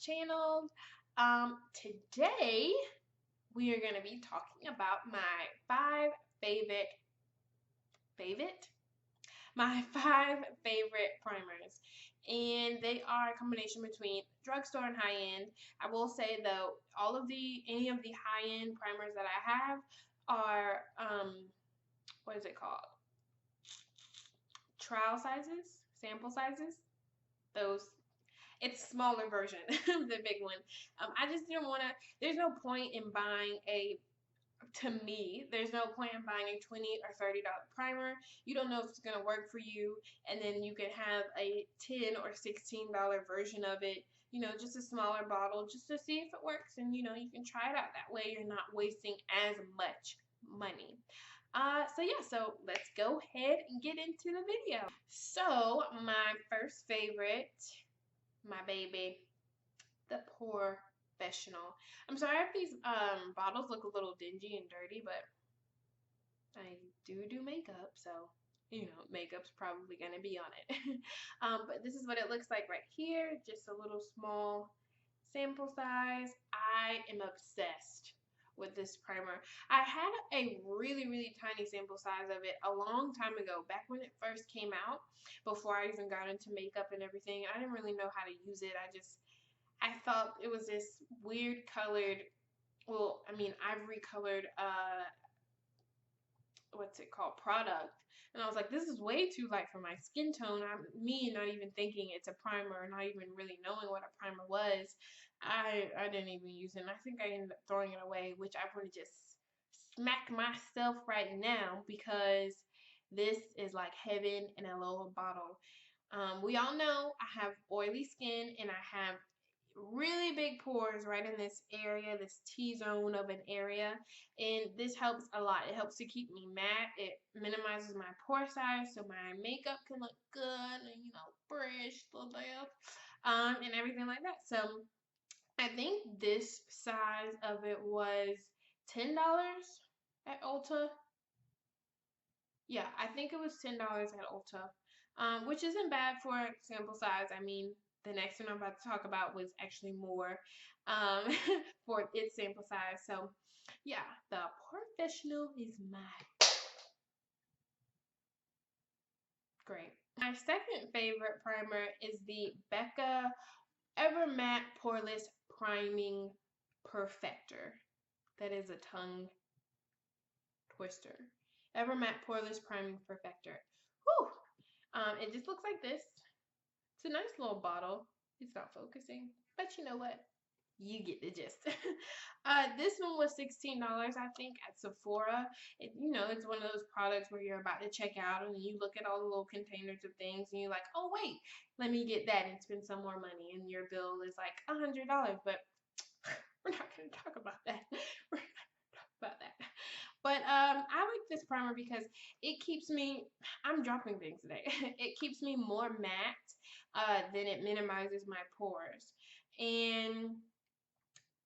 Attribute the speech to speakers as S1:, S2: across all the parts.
S1: channel. Today we are going to be talking about my favorite my 5 favorite primers, and they are a combination between drugstore and high end. I will say though, any of the high end primers that I have are what is it called? Trial sizes, sample sizes. Those, it's smaller version of the big one. I just didn't want to. There's no point in buying to me, there's no point in buying a $20 or $30 primer. You don't know if it's going to work for you, and then you can have a $10 or $16 version of it, just a smaller bottle, just to see if it works, and you can try it out. That way you're not wasting as much money. So let's go ahead and get into the video. So my first favorite, my baby, the POREfessional. I'm sorry if these bottles look a little dingy and dirty, but I do makeup, so makeup's probably gonna be on it. But this is what it looks like right here, just a little small sample size. I am obsessed with this primer. I had a really tiny sample size of it a long time ago, back when it first came out, before I even got into makeup and everything. I didn't really know how to use it. I thought it was this weird colored, ivory colored, what's it called, product. And I was like, this is way too light for my skin tone. Me not even thinking it's a primer, not even really knowing what a primer was. I didn't even use it. And I think I ended up throwing it away, which I would just smack myself right now, because this is like heaven in a little bottle. We all know I have oily skin, and I have really big pores right in this area, this T-zone of an area, and this helps a lot. It helps to keep me matte. It minimizes my pore size so my makeup can look good and fresh, and everything like that. So I think this size of it was $10 at Ulta. Yeah, I think it was $10 at Ulta, which isn't bad for a sample size. I mean, the next one I'm about to talk about was actually more for its sample size. So, yeah, the POREfessional is great. My second favorite primer is the Becca Ever Matte Poreless Priming Perfector. That is a tongue twister. Ever Matte Poreless Priming Perfector. Whew! It just looks like this. It's a nice little bottle. It's not focusing, but you know what? You get the gist. This one was $16, I think, at Sephora. It's one of those products where you're about to check out and you look at all the little containers of things and you're like, oh wait, let me get that and spend some more money, and your bill is like $100. But we're not going to talk about that. We're not going to talk about that. But I like this primer because it keeps me, I'm dropping things today. It keeps me more matte, then it minimizes my pores. And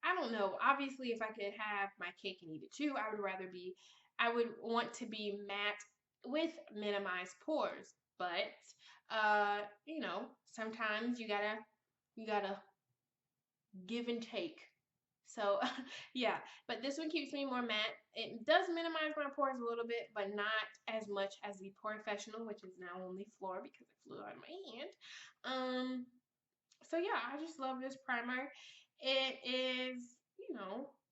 S1: I don't know, obviously if I could have my cake and eat it too, I would want to be matte with minimized pores. But sometimes you gotta give and take. So yeah, but this one keeps me more matte. It does minimize my pores a little bit, but not as much as the POREfessional, which is now on the floor because it flew out of my hand. So yeah, I just love this primer. It is,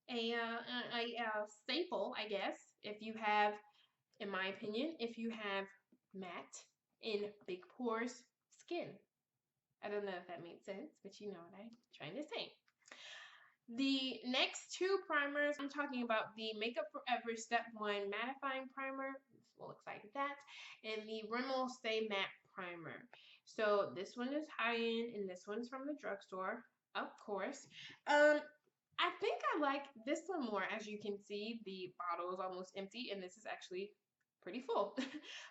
S1: a staple, I guess, if you have, in my opinion, if you have matte in big pores skin. I don't know if that makes sense, but you know what I'm trying to say. The next two primers, I'm talking about the Makeup Forever Step 1 Mattifying Primer. This looks like that. And the Rimmel Stay Matte Primer. So this one is high-end, and this one's from the drugstore, of course. I think I like this one more. As you can see, the bottle is almost empty, and this is actually pretty full.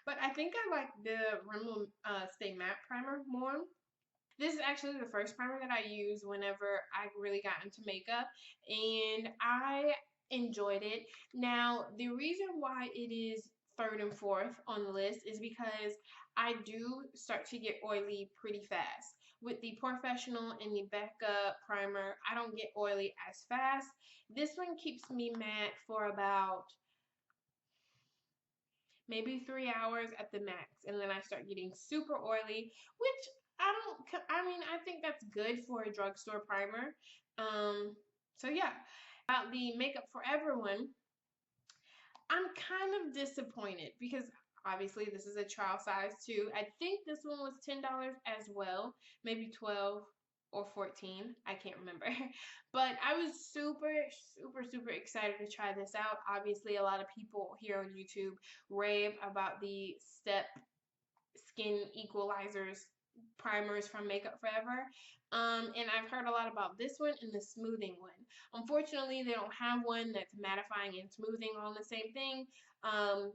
S1: But I think I like the Rimmel Stay Matte Primer more. This is actually the first primer that I used whenever I really got into makeup, and I enjoyed it. Now, the reason why it is third and fourth on the list is because I do start to get oily pretty fast. with the POREfessional and the Becca primer, I don't get oily as fast. This one keeps me matte for about maybe 3 hours at the max, and then I start getting super oily, which I mean, I think that's good for a drugstore primer. So yeah, about the Makeup Forever one, I'm kind of disappointed because obviously this is a trial size too. I think this one was $10 as well, maybe 12 or 14. I can't remember. But I was super excited to try this out. Obviously, a lot of people here on YouTube rave about the Step Skin Equalizers primers from Makeup Forever. And I've heard a lot about this one and the smoothing one. Unfortunately, they don't have one that's mattifying and smoothing all the same thing.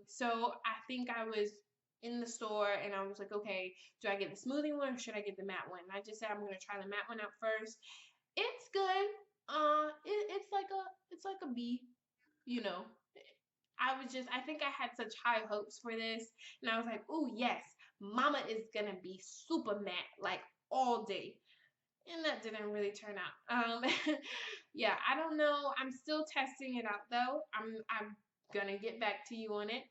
S1: So I think I was in the store and I was like, okay, do I get the smoothing one or should I get the matte one? And I just said I'm gonna try the matte one out first. It's good. It's like a B, you know. I think I had such high hopes for this, and I was like, oh yes, mama is gonna be super matte like all day. And that didn't really turn out. Yeah, I don't know. I'm still testing it out though. I'm gonna get back to you on it.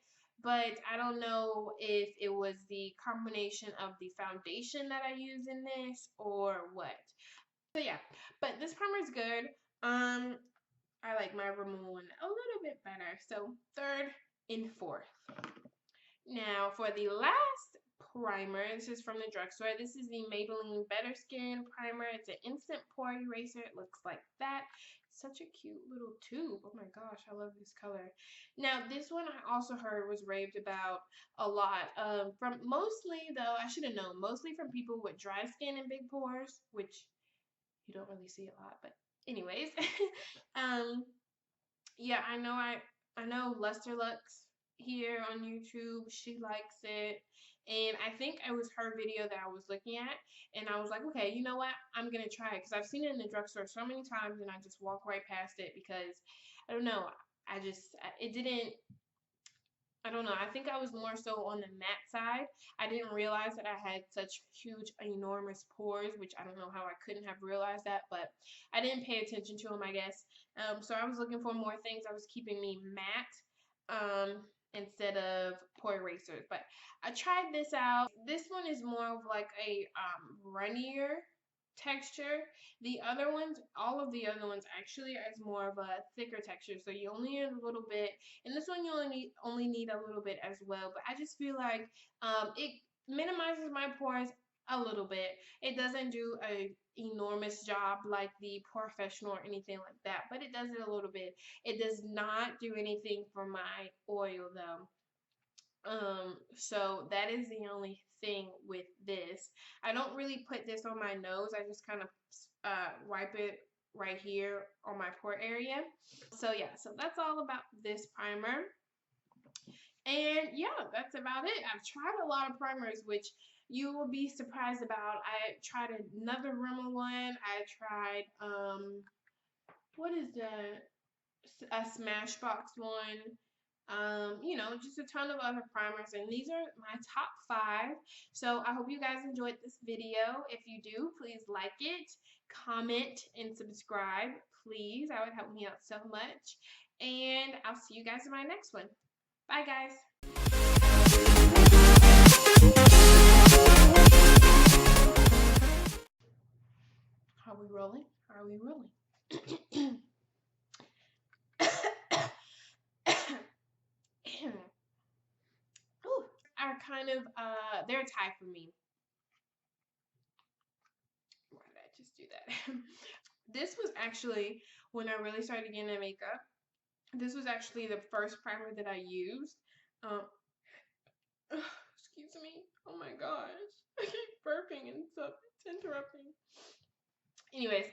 S1: But I don't know if it was the combination of the foundation that I use in this or what. So yeah, but this primer is good. I like my Rimmel one a little bit better. So third and fourth. Now for the last primer, this is from the drugstore. This is the Maybelline Better Skin primer. It's an instant pore eraser. It looks like that. Such a cute little tube. Oh my gosh, I love this color. Now this one I also heard was raved about a lot. From mostly though, I should have known, mostly from people with dry skin and big pores, which you don't really see a lot, but anyways. Yeah, I know Lester Lux here on YouTube. She likes it. And I think it was her video that I was looking at. And I was like, okay, you know what? I'm going to try it. Because I've seen it in the drugstore so many times. And I just walk right past it because, I don't know. It didn't, I don't know. I think I was more so on the matte side. I didn't realize that I had such huge, enormous pores, which I don't know how I couldn't have realized that, but I didn't pay attention to them, I guess. So I was looking for more things that was keeping me matte instead of pore erasers. But I tried this out. This one is more of like a runnier texture. The other ones, all of the other ones actually is more of a thicker texture. So you only need a little bit, and this one you only need a little bit as well. But I just feel like it minimizes my pores a little bit. It doesn't do a enormous job like the POREfessional or anything like that, but it does it a little bit. It does not do anything for my oil though. So that is the only thing with this. I don't really put this on my nose. I just kind of wipe it right here on my pore area. So yeah, so that's all about this primer. And yeah, that's about it. I've tried a lot of primers, which you will be surprised about. I tried another Rimmel one. I tried what is that? A Smashbox one. You know, just a ton of other primers, and these are my top 5. So I hope you guys enjoyed this video. If you do, please like it, comment, and subscribe, please. That would help me out so much. And I'll see you guys in my next one. Bye, guys. Are we rolling? Are we rolling? Ooh, are kind of they're a tie for me. Why did I just do that? This was actually when I really started getting into makeup. This was actually the first primer that I used. Excuse me. Oh my gosh. I keep burping and stuff. It's interrupting. Anyways,